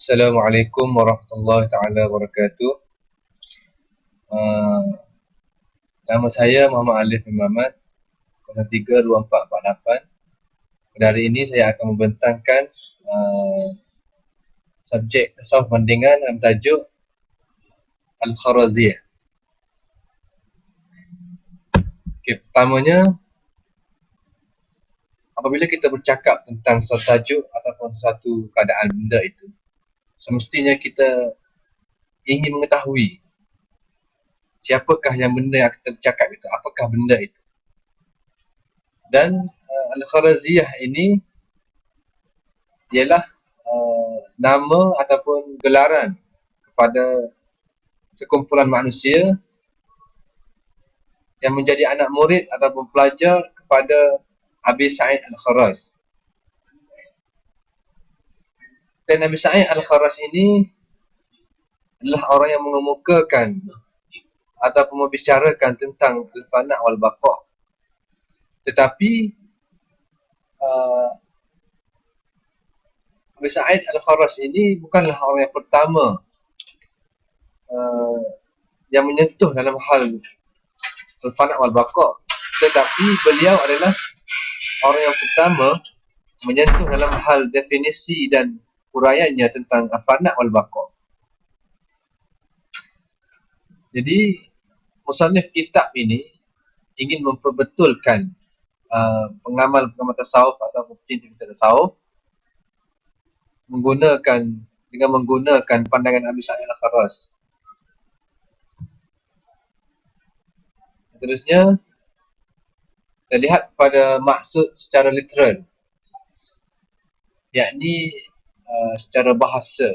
Assalamualaikum warahmatullahi taala wabarakatuh. Uh, Nama saya Muhammad Alif bin Muhammad 032448. Pada hari ini saya akan membentangkan subjek tasawuf bandingan dalam tajuk Al-Kharaziyah. Okay, pertamanya, apabila kita bercakap tentang satu tajuk ataupun satu keadaan benda itu, semestinya kita ingin mengetahui siapakah yang benda yang kita bercakap itu, apakah benda itu. Dan Al-Kharaziyah ini ialah nama ataupun gelaran kepada sekumpulan manusia yang menjadi anak murid ataupun pelajar kepada Abi Sa'id Al-Kharaz. Dan Abi Sa'id Al-Kharaz ini adalah orang yang mengemukakan ataupun membicarakan tentang Al-Fana' wal-Baqa'. Tetapi Abi Sa'id Al-Kharaz ini bukanlah orang yang pertama yang menyentuh dalam hal Al-Fana' wal-Baqa', tetapi beliau adalah orang yang pertama menyentuh dalam hal definisi dan uraiannya tentang Al-Fana' wal-Baqa'. Jadi musannif kitab ini ingin memperbetulkan pengamal-pengamal tasawuf atau pecinta tasawuf dengan menggunakan pandangan Abi Sa'id Al-Kharaz. Seterusnya, kita lihat pada maksud secara literal, yakni secara bahasa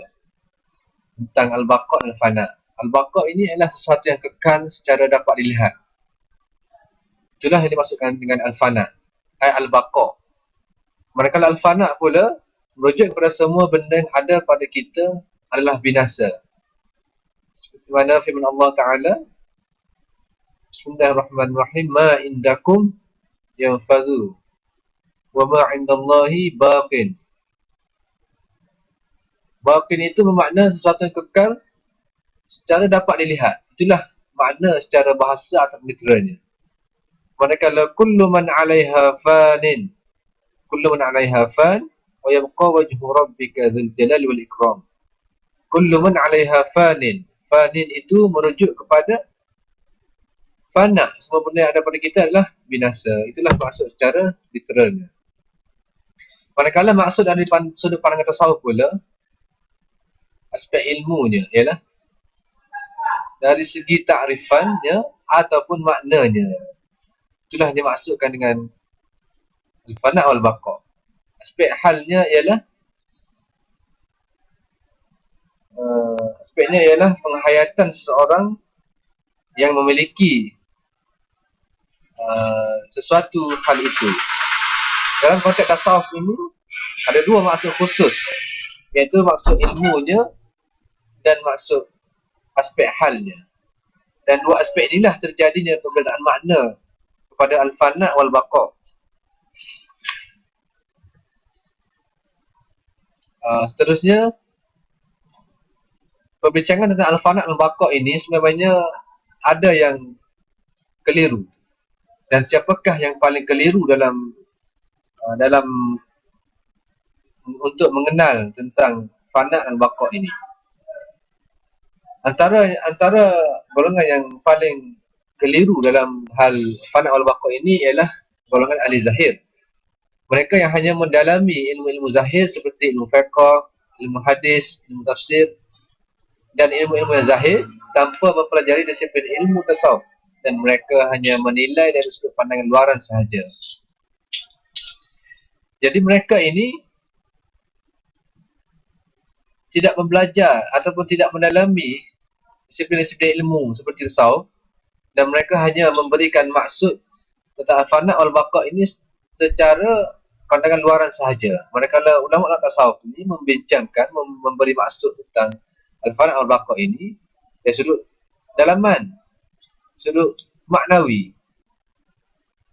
tentang Al-Baqa' dan Al-Fana'. Al-Baqa' ini adalah sesuatu yang kekal secara dapat dilihat. Itulah yang dimaksudkan dengan Al-Fana', Al-Baqa'. Manakala Al-Fana' pula merujuk kepada semua benda yang ada pada kita adalah binasa. Seperti mana firman Allah Ta'ala, Bismillahirrahmanirrahim, ma indakum yanfadhu wa ma indallahi baqin. Baqin itu bermakna sesuatu yang kekal secara dapat dilihat. Itulah makna secara bahasa atau literalnya. Manakala kullu man 'alaiha fanin, kullu man 'alaiha fan wa yabqa wajhu rabbika dzul jalali wal ikram. Kullu man 'alaiha fanin. Fanin itu merujuk kepada fana. Semua benda yang ada pada kita adalah binasa. Itulah maksud secara literalnya. Manakala maksud dari sudut pandangan tasawuf pula, aspek ilmunya ialah dari segi ta'rifannya ataupun maknanya. Itulah dimaksudkan dengan Al-Fana' wal-Baqa'. Aspek halnya ialah aspeknya ialah penghayatan seseorang yang memiliki sesuatu hal itu. Dalam konteks tasawuf ini ada dua maksud khusus, iaitu maksud ilmunya dan maksud aspek halnya. Dan dua aspek inilah terjadinya perbezaan makna kepada Al-Fana' wal-Baqa'. Seterusnya, perbincangan tentang Al-Fana' wal-Baqa' ini sebenarnya ada yang keliru. Dan siapakah yang paling keliru dalam untuk mengenal tentang Fana' dan Baqa' ini? Antara golongan yang paling keliru dalam hal Fana' wal Baqa' ini ialah golongan ahli zahir. Mereka yang hanya mendalami ilmu-ilmu zahir seperti ilmu fiqh, ilmu hadis, ilmu tafsir dan ilmu-ilmu yang zahir tanpa mempelajari disiplin ilmu tasawuf, dan mereka hanya menilai dari sudut pandangan luaran sahaja. Jadi mereka ini tidak membelajar ataupun tidak mendalami disiplin-disiplin ilmu seperti tasawuf, dan mereka hanya memberikan maksud tentang Al-Fana' wal-Baqa' ini secara pandangan luaran sahaja. Manakala ulama-ulama tasawuf ini membincangkan, memberi maksud tentang Al-Fana' wal-Baqa' ini dari sudut dalaman, sudut maknawi.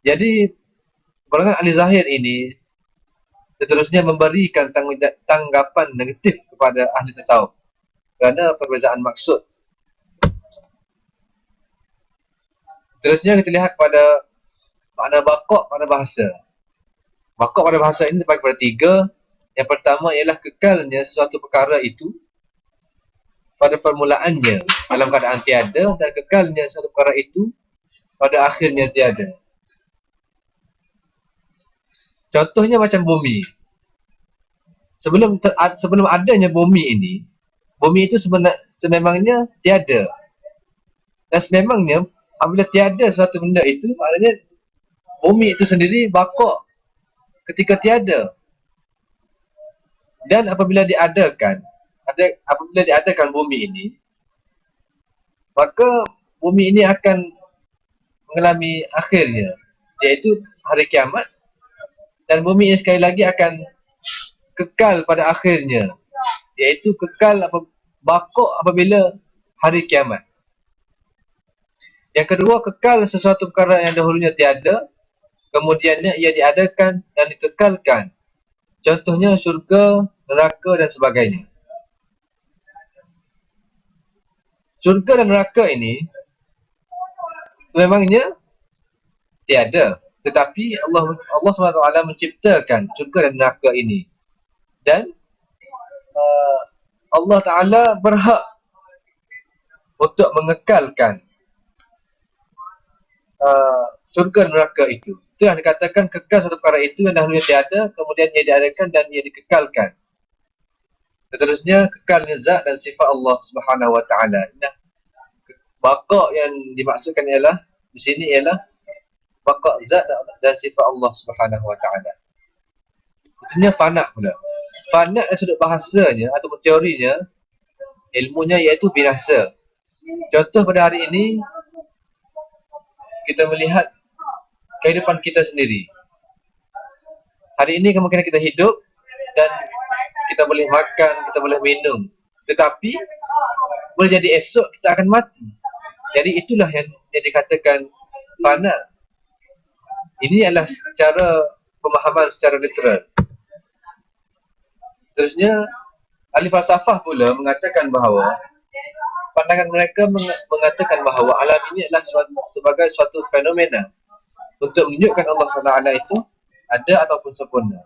Jadi golongan ahli zahir ini seterusnya memberikan tanggapan negatif kepada ahli tasawuf kerana perbezaan maksud. Terusnya kita lihat pada makna baqa' pada bahasa. Baqa' pada bahasa ini terbagi pada 3. Yang pertama ialah kekalnya sesuatu perkara itu pada permulaannya dalam keadaan tiada, dan kekalnya sesuatu perkara itu pada akhirnya tiada. Contohnya macam bumi. Sebelum adanya bumi ini, bumi itu sememangnya tiada. Dan sememangnya apabila tiada suatu benda itu, maknanya bumi itu sendiri baqa' ketika tiada. Dan apabila diadakan bumi ini, maka bumi ini akan mengalami akhirnya, iaitu hari kiamat, dan bumi ini sekali lagi akan kekal pada akhirnya, iaitu kekal baqa' apabila hari kiamat. Yang kedua, kekal sesuatu perkara yang dahulunya tiada, kemudiannya ia diadakan dan dikekalkan. Contohnya syurga, neraka dan sebagainya. Syurga dan neraka ini memangnya tiada, tetapi Allah SWT menciptakan syurga dan neraka ini. Dan Allah Ta'ala berhak untuk mengekalkan syurga dan neraka itu. Itu yang dikatakan kekal satu perkara itu yang dahulunya tiada, kemudian ia diadakan dan ia dikekalkan. Seterusnya, kekalnya zat dan sifat Allah Subhanahu Wa Ta'ala. Nah, baqa' yang dimaksudkan di sini ialah baqa' zat dan sifat Allah Subhanahu Wa Ta'ala. Maksudnya fana pula. Fana dari sudut bahasanya atau teorinya, ilmunya iaitu binasa. Contoh pada hari ini, kita melihat kehidupan kita sendiri. Hari ini kemungkinan kita hidup dan kita boleh makan, kita boleh minum. Tetapi boleh jadi esok kita akan mati. Jadi itulah yang dikatakan fana. Ini adalah cara pemahaman secara literal. Terusnya, ahli falsafah pula mengatakan bahawa pandangan mereka mengatakan bahawa alam ini adalah sebagai suatu fenomena untuk menunjukkan Allah SWT itu ada ataupun sempurna.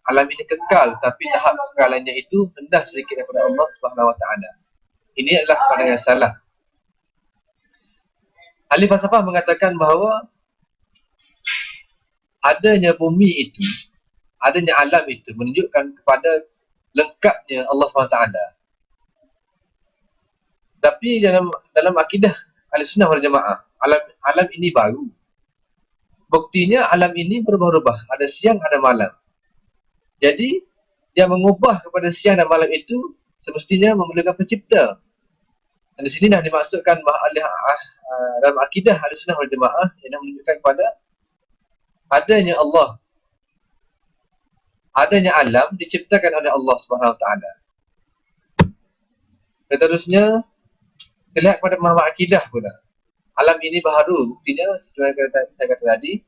Alam ini kekal, tapi tahap kekalannya itu rendah sedikit daripada Allah SWT. Ini adalah pandangan salah. Ahli falsafah mengatakan bahawa adanya bumi itu, adanya alam itu menunjukkan kepada lengkapnya Allah SWT. Tapi dalam akidah Ahlussunnah wal Jamaah, alam ini baru. Buktinya alam ini berubah-ubah, ada siang, ada malam. Jadi, yang mengubah kepada siang dan malam itu semestinya memerlukan pencipta. Dan di sini dah dimaksudkan bahawa dalam akidah Ahlussunnah wal Jamaah yang menunjukkan kepada adanya Allah, adanya alam diciptakan oleh Allah SWT. Seterusnya, kita lihat pada pemahaman akidah pula. Alam ini baharu, buktinya seperti saya kata tadi,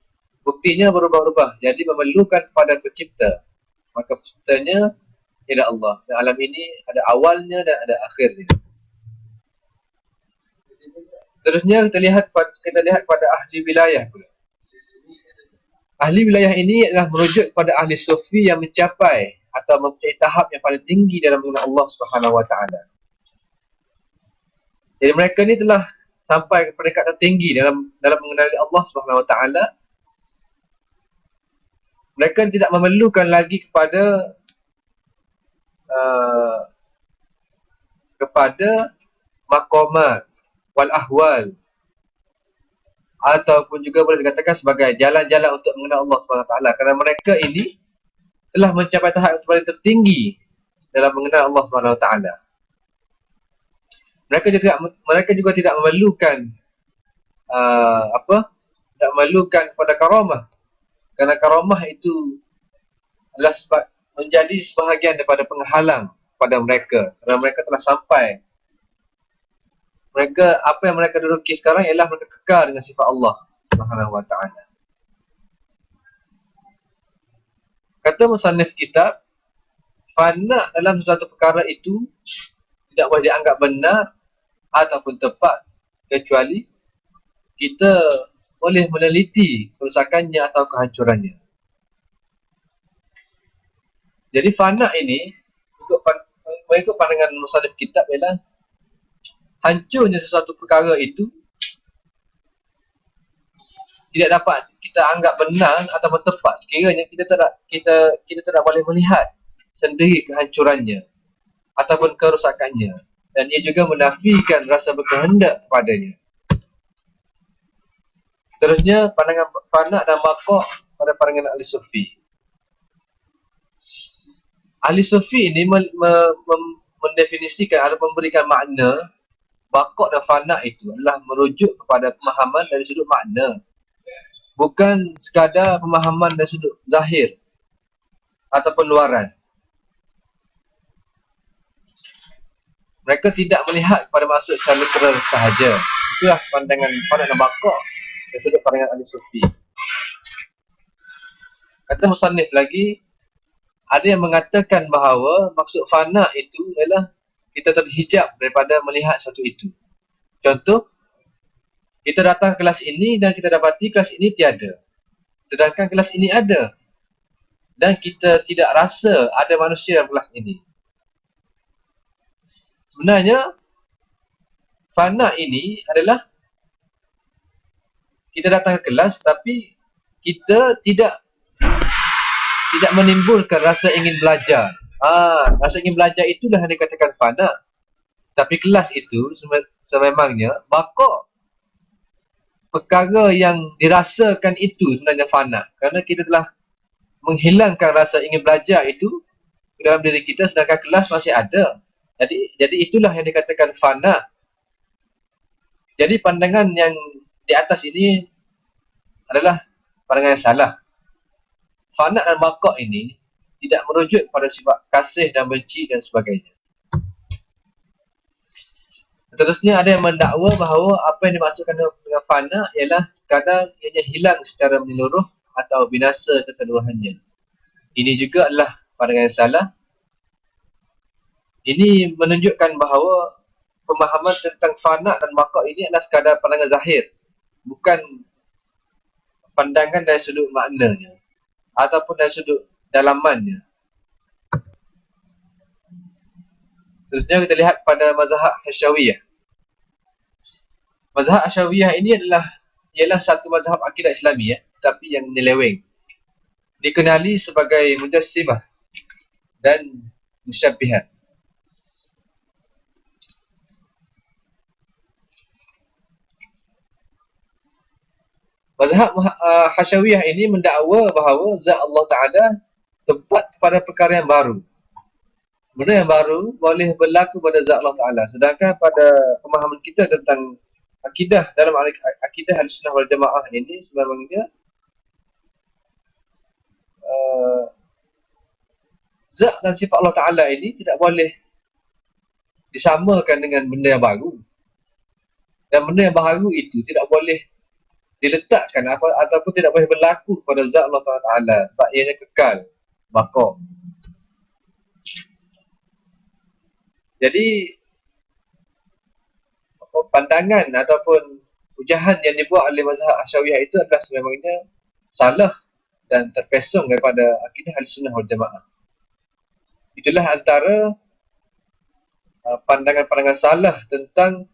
buktinya berubah-ubah, jadi memerlukan pada pencipta. Maka penciptanya ialah Allah. Dan alam ini ada awalnya dan ada akhirnya. Terusnya kita lihat pada ahli wilayah pula. Ahli wilayah ini adalah merujuk kepada ahli sufi yang mencapai atau mempunyai tahap yang paling tinggi dalam mengenal Allah Subhanahu Wa Taala. Jadi mereka ni telah sampai ke peringkat tertinggi dalam mengenali Allah Subhanahu Wa Taala. Mereka tidak memerlukan lagi kepada maqamat wal ahwal, ataupun juga boleh dikatakan sebagai jalan-jalan untuk mengenal Allah SWT, kerana mereka ini telah mencapai tahap yang paling tertinggi dalam mengenal Allah SWT. Mereka juga tidak memerlukan tidak memerlukan pada karamah, kerana karamah itu adalah menjadi sebahagian daripada penghalang pada mereka, kerana mereka telah sampai. Apa yang mereka duduki sekarang ialah mereka kekal dengan sifat Allah Subhanahu Wa Taala. Kata musannif kitab, fana dalam sesuatu perkara itu tidak boleh dianggap benar ataupun tepat kecuali kita boleh meneliti kerusakannya atau kehancurannya. Jadi fana ini mengikut pandangan musannif kitab ialah hancurnya sesuatu perkara itu tidak dapat kita anggap benar atau tepat sekiranya kita tidak boleh melihat sendiri kehancurannya ataupun kerusakannya, dan ia juga menafikan rasa berkehendak padanya. Seterusnya pandangan fana dan baqa' pada pandangan ahli sufi. Ahli sufi ini mendefinisikan atau memberikan makna baqa' dan fana itu adalah merujuk kepada pemahaman dari sudut makna, bukan sekadar pemahaman dari sudut zahir ataupun luaran. Mereka tidak melihat pada maksud secara literal sahaja. Itulah pandangan fana dan baqa' dari sudut pandangan ahli sufi. Kata musannif lagi, ada yang mengatakan bahawa maksud fana itu ialah kita terhijab daripada melihat sesuatu itu. Contoh, kita datang kelas ini dan kita dapati kelas ini tiada. Sedangkan kelas ini ada. Dan kita tidak rasa ada manusia dalam kelas ini. Sebenarnya, fana ini adalah kita datang ke kelas tapi kita tidak menimbulkan rasa ingin belajar. Rasa ingin belajar itulah yang dikatakan fana. Tapi kelas itu sememangnya baqa'. Perkara yang dirasakan itu sebenarnya fana. Kerana kita telah menghilangkan rasa ingin belajar itu dalam diri kita, sedangkan kelas masih ada. Jadi itulah yang dikatakan fana. Jadi pandangan yang di atas ini adalah pandangan yang salah. Fana dan baqa' ini tidak merujuk pada sifat kasih dan benci dan sebagainya. Seterusnya ada yang mendakwa bahawa apa yang dimaksudkan dengan fana ialah kadang ianya hilang secara menyeluruh atau binasa keseluruhannya. Ini juga adalah pandangan yang salah. Ini menunjukkan bahawa pemahaman tentang fana dan baqa' ini adalah sekadar pandangan zahir, bukan pandangan dari sudut maknanya ataupun dari sudut dalamannya. Seterusnya kita lihat pada mazhab Hasyawiyah. Mazhab Hasyawiyah ini ialah satu mazhab akidah Islami, tapi yang menyeleweng. Dikenali sebagai Mujassimah dan Musyabbihah. Mazhab Hasyawiyah ini mendakwa bahawa zat Allah Ta'ala tempat kepada perkara yang baru. Benda yang baru boleh berlaku pada zat Allah Ta'ala. Sedangkan pada pemahaman kita tentang akidah, dalam akidah Ahlussunnah wal Jamaah ini sebenarnya zat dan sifat Allah Ta'ala ini tidak boleh disamakan dengan benda yang baru. Dan benda yang baru itu tidak boleh diletakkan ataupun tidak boleh berlaku pada zat Allah Ta'ala, sebab ianya kekal, baqa'. Jadi pandangan ataupun ujahan yang dibuat oleh mazhab Hasyawiyah itu adalah sebenarnya salah dan terpesong daripada akidah Ahlussunnah wal Jamaah. Itulah antara pandangan-pandangan salah tentang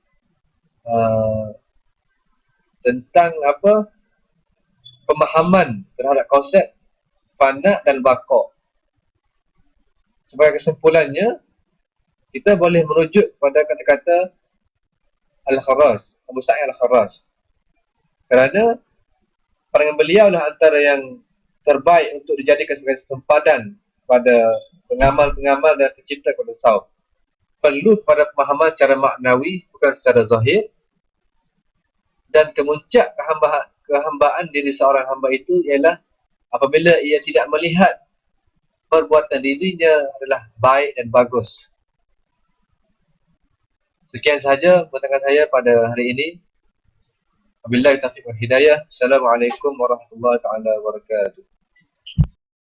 pemahaman terhadap konsep fana dan baqa'. Sebagai kesimpulannya, kita boleh merujuk pada kata-kata Al-Kharraz, Abu Sa'id Al-Kharraz. Kerana pandangan beliau lah antara yang terbaik untuk dijadikan sebagai sempadan pada pengamal-pengamal dan pencipta kepada tasawuf. Perlu pada pemahaman secara maknawi, bukan secara zahir. Dan kemuncak kehambaan diri seorang hamba itu ialah apabila ia tidak melihat perbuatan dirinya adalah baik dan bagus. Sekian sahaja pertanyaan saya pada hari ini. Wabillahi taufiq wal hidayah. Assalamualaikum warahmatullahi wabarakatuh.